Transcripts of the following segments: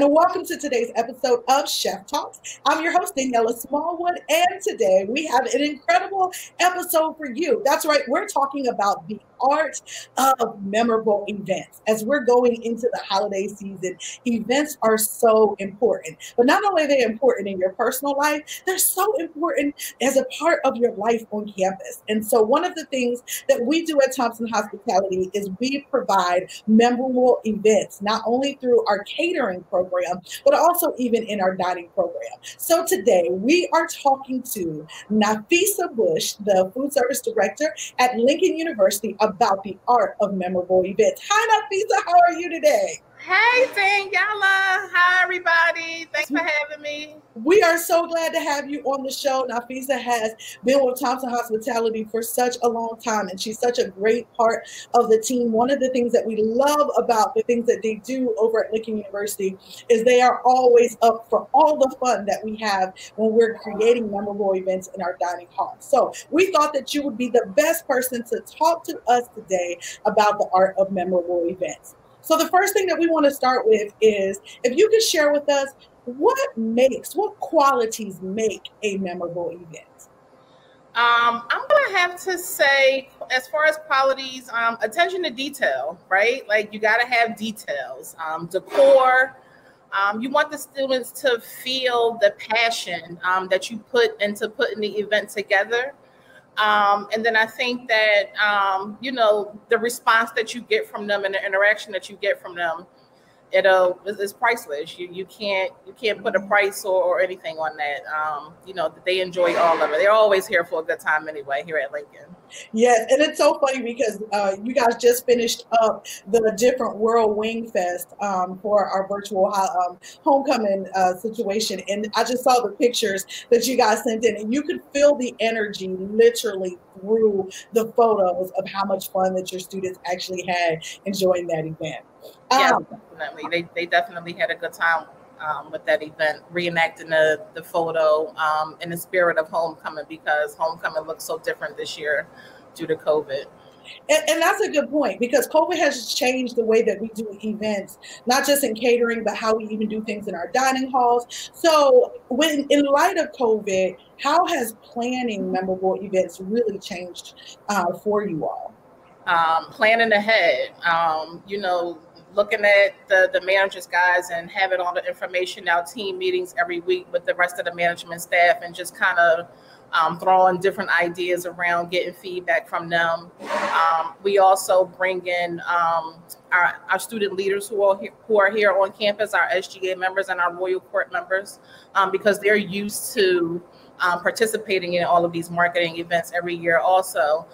and welcome to today's episode of Chef Talks. I'm your host, Daniela Smallwood, and today we have an incredible episode for you. That's right, we're talking about the art of memorable events. As we're going into the holiday season, events are so important. But not only are they important in your personal life, they're so important as a part of your life on campus. And so one of the things that we do at Thompson Hospitality is we provide memorable events, not only through our catering program, but also even in our dining program. So today we are talking to Nafeesah Busch, the food service director at Lincoln University, about the art of memorable events. Hi, Nafeesah, how are you today? Hey, Daniela. Hi, everybody. Thanks for having me. We are so glad to have you on the show. Nafeesah has been with Thompson Hospitality for such a long time, and she's such a great part of the team. One of the things that we love about the things that they do over at Lincoln University is they are always up for all the fun that we have when we're creating memorable events in our dining hall. So we thought that you would be the best person to talk to us today about the art of memorable events. So the first thing that we want to start with is if you could share with us what qualities make a memorable event? I'm going to have to say, as far as qualities, attention to detail, right? Like you got to have details, decor. You want the students to feel the passion that you put into putting the event together. And then I think that, the response that you get from them and the interaction that you get from them, it's priceless. You can't put a price or anything on that. They enjoy all of it. They're always here for a good time anyway here at Lincoln. Yes, and it's so funny because you guys just finished up the Different World Wing Fest for our virtual homecoming situation, and I just saw the pictures that you guys sent in, and you could feel the energy literally through the photos of how much fun that your students actually had enjoying that event. Yeah, definitely. They definitely had a good time with that event, reenacting the photo in the spirit of homecoming, because homecoming looks so different this year due to COVID. And that's a good point, because COVID has changed the way that we do events, not just in catering, but how we even do things in our dining halls. So in light of COVID, how has planning memorable events really changed for you all? Planning ahead, looking at the managers guys and having all the information, our team meetings every week with the rest of the management staff, and just kind of throwing different ideas around, getting feedback from them. We also bring in our student leaders who are here on campus, our SGA members and our Royal Court members, because they're used to participating in all of these marketing events every year also.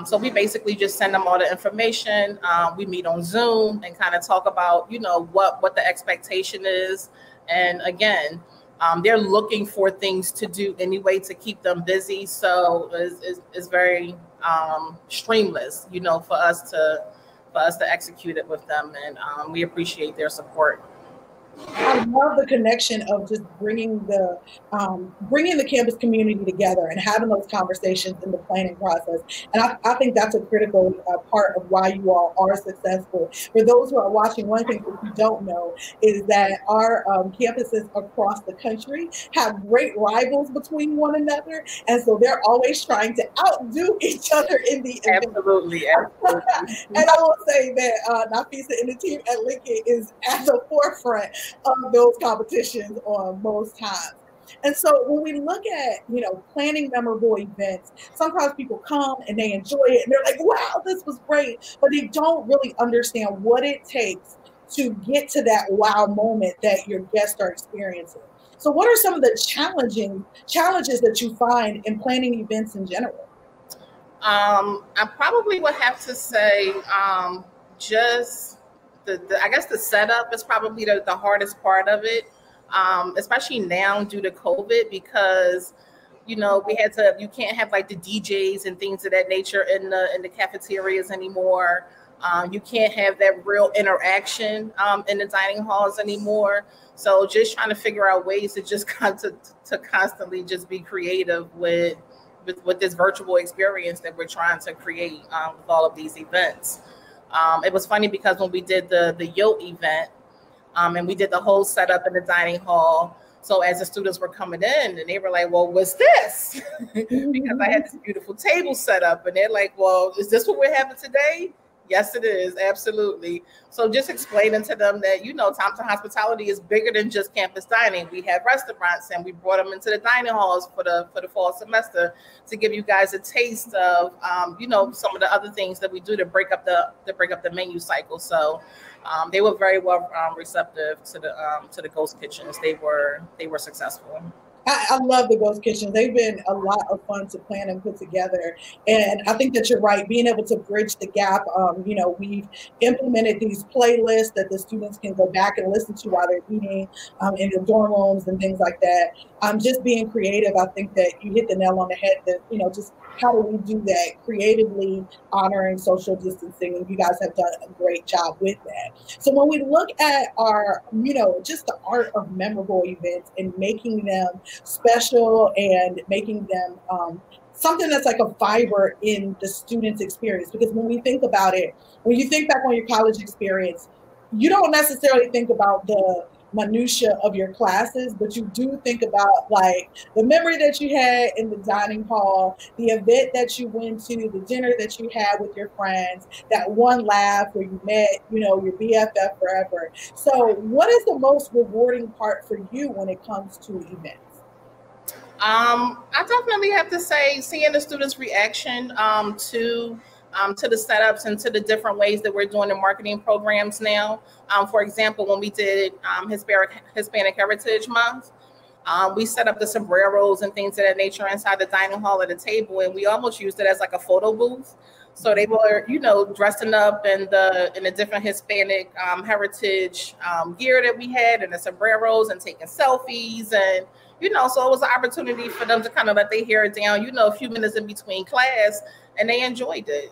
So we basically just send them all the information. We meet on Zoom and kind of talk about, what the expectation is. And again, they're looking for things to do anyway to keep them busy. So it's very streamless, for us to execute it with them. And we appreciate their support. I love the connection of just bringing the campus community together and having those conversations in the planning process. And I think that's a critical part of why you all are successful. For those who are watching, one thing that you don't know is that our campuses across the country have great rivals between one another. And so they're always trying to outdo each other in the event. Absolutely. And I will say that Nafeesah and the team at Lincoln is at the forefront of those competitions on most times. And so when we look at, planning memorable events, sometimes people come and they enjoy it and they're like, wow, this was great, but they don't really understand what it takes to get to that wow moment that your guests are experiencing. So what are some of the challenges that you find in planning events in general? I probably would have to say just I guess the setup is probably the hardest part of it, especially now due to COVID, because you can't have like the DJs and things of that nature in the cafeterias anymore. You can't have that real interaction in the dining halls anymore. So just trying to figure out ways to just to constantly just be creative with this virtual experience that we're trying to create with all of these events. It was funny because when we did the Yote event, And we did the whole setup in the dining hall. So as the students were coming in, and they were like, well, what's this? Because I had this beautiful table set up, and they're like, well, is this what we're having today? Yes, it is. Absolutely. So just explaining to them that, Thompson Hospitality is bigger than just campus dining. We have restaurants, and we brought them into the dining halls for the fall semester to give you guys a taste of, some of the other things that we do to break up the menu cycle. So they were very well receptive to the ghost kitchens. They were successful. I love the ghost kitchens. They've been a lot of fun to plan and put together. And I think that you're right, being able to bridge the gap. We've implemented these playlists that the students can go back and listen to while they're eating in the dorm rooms and things like that. Just being creative, I think that you hit the nail on the head that, just how do we do that creatively, honoring social distancing? And you guys have done a great job with that. So when we look at our, just the art of memorable events and making them special and making them something that's like a fiber in the student's experience, because when we think about it, when you think back on your college experience, you don't necessarily think about the minutia of your classes, but you do think about like the memory that you had in the dining hall, the event that you went to, the dinner that you had with your friends, that one laugh where you met, your BFF forever. So what is the most rewarding part for you when it comes to events? I definitely have to say seeing the students' reaction to the setups and to the different ways that we're doing the marketing programs now. For example, when we did Hispanic Heritage Month, we set up the sombreros and things of that nature inside the dining hall at a table, and we almost used it as like a photo booth. So they were, dressing up in the different Hispanic heritage gear that we had, and the sombreros, and taking selfies, and so it was an opportunity for them to kind of let their hair down, a few minutes in between class, and they enjoyed it.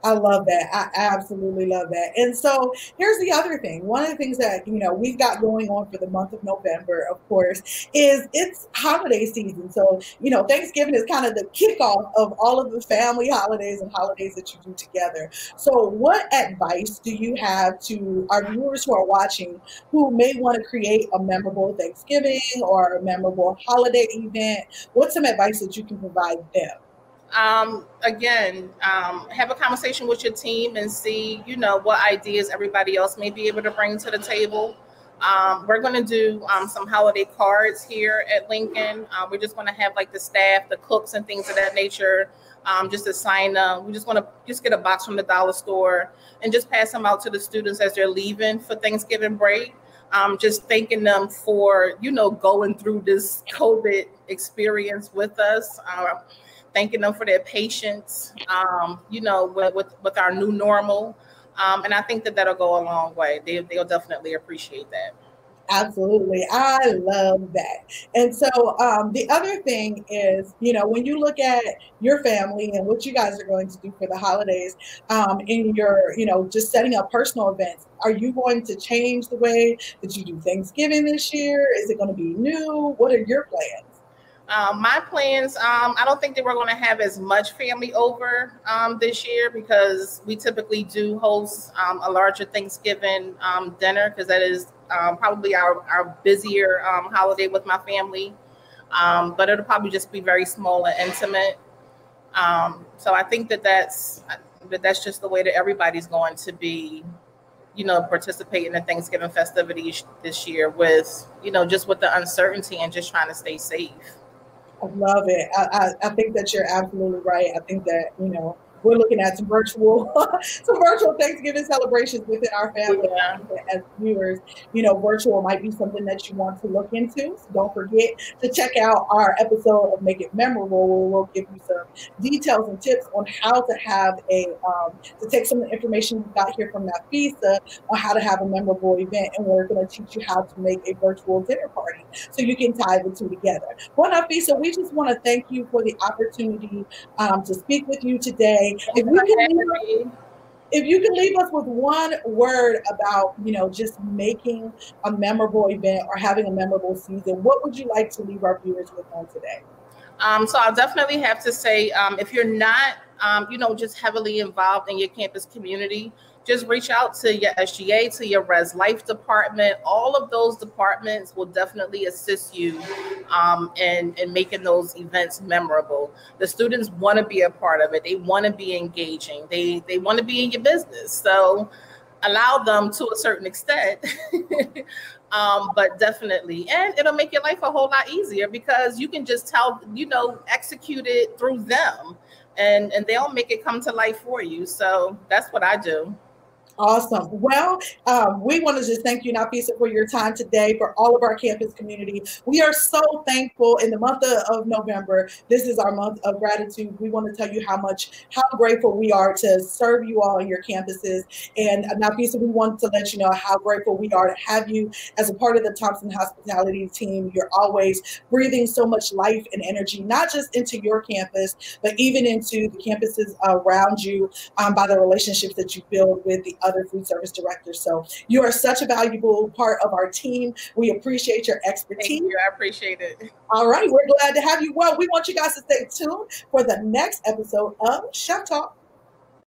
I love that. I absolutely love that. And so here's the other thing. One of the things that, we've got going on for the month of November, of course, is it's holiday season. So, Thanksgiving is kind of the kickoff of all of the family holidays and holidays that you do together. So what advice do you have to our viewers who are watching who may want to create a memorable Thanksgiving or a memorable holiday event? What's some advice that you can provide them? Have a conversation with your team and see, what ideas everybody else may be able to bring to the table. We're going to do some holiday cards here at Lincoln. We're just going to have like the staff, the cooks and things of that nature, just to sign them. We just want to get a box from the dollar store and just pass them out to the students as they're leaving for Thanksgiving break. Just thanking them for, going through this COVID experience with us. Thanking them for their patience, with our new normal. And I think that'll go a long way. They'll definitely appreciate that. Absolutely. I love that. And so the other thing is, when you look at your family and what you guys are going to do for the holidays in your, just setting up personal events, are you going to change the way that you do Thanksgiving this year? Is it going to be new? What are your plans? My plans, I don't think that we're going to have as much family over this year, because we typically do host a larger Thanksgiving dinner, because that is probably our busier holiday with my family. But it'll probably just be very small and intimate. So I think that's just the way that everybody's going to be, participate in the Thanksgiving festivities this year with, just with the uncertainty and just trying to stay safe. I love it. I think that you're absolutely right. I think that, we're looking at some virtual Thanksgiving celebrations within our family. Yeah. As viewers, virtual might be something that you want to look into. So don't forget to check out our episode of Make It Memorable, where we'll give you some details and tips on how to have to take some of the information we got here from Nafeesah on how to have a memorable event. And we're going to teach you how to make a virtual dinner party so you can tie the two together. Well, Nafeesah, we just want to thank you for the opportunity to speak with you today. If you can leave us with one word about, just making a memorable event or having a memorable season, what would you like to leave our viewers with on today? So I'll definitely have to say, if you're not just heavily involved in your campus community, just reach out to your SGA, to your Res Life department. All of those departments will definitely assist you in making those events memorable. The students want to be a part of it. They want to be engaging. They want to be in your business. So allow them to a certain extent, but definitely, and it'll make your life a whole lot easier because you can just execute it through them, and they'll make it come to life for you. So that's what I do. Awesome. Well, we want to just thank you, Nafeesah, for your time today, for all of our campus community. We are so thankful in the month of November. This is our month of gratitude. We want to tell you how grateful we are to serve you all on your campuses. And Nafeesah, we want to let you know how grateful we are to have you as a part of the Thompson Hospitality team. You're always breathing so much life and energy, not just into your campus, but even into the campuses around you by the relationships that you build with the other food service directors. So you are such a valuable part of our team. We appreciate your expertise. Thank you. I appreciate it. All right. We're glad to have you. Well, we want you guys to stay tuned for the next episode of Chef Talk.